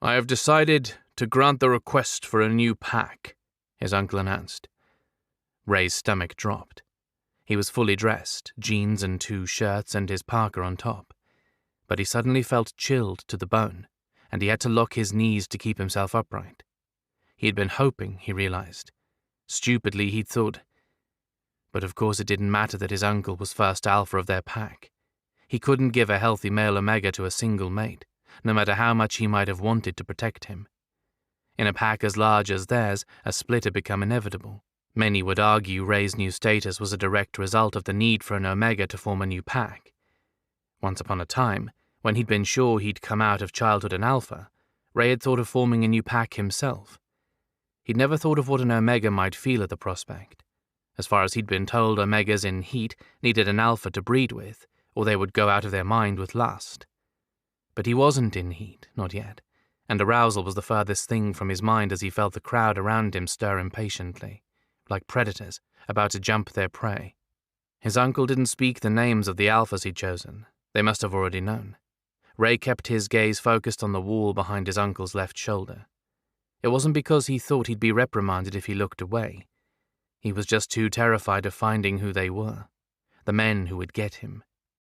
"I have decided to grant the request for a new pack," his uncle announced. Ray's stomach dropped. He was fully dressed, jeans and 2 shirts and his parka on top. But he suddenly felt chilled to the bone, and he had to lock his knees to keep himself upright. He had been hoping, he realized. Stupidly, he'd thought. But of course it didn't matter that his uncle was first alpha of their pack. He couldn't give a healthy male omega to a single mate, no matter how much he might have wanted to protect him. In a pack as large as theirs, a split had become inevitable. Many would argue Ray's new status was a direct result of the need for an omega to form a new pack. Once upon a time, when he'd been sure he'd come out of childhood an alpha, Ray had thought of forming a new pack himself. He'd never thought of what an omega might feel at the prospect. As far as he'd been told, omegas in heat needed an alpha to breed with, or they would go out of their mind with lust. But he wasn't in heat, not yet, and arousal was the furthest thing from his mind as he felt the crowd around him stir impatiently, like predators about to jump their prey. His uncle didn't speak the names of the alphas he'd chosen. They must have already known. Ray kept his gaze focused on the wall behind his uncle's left shoulder. It wasn't because he thought he'd be reprimanded if he looked away. He was just too terrified of finding who they were, the men who would get him.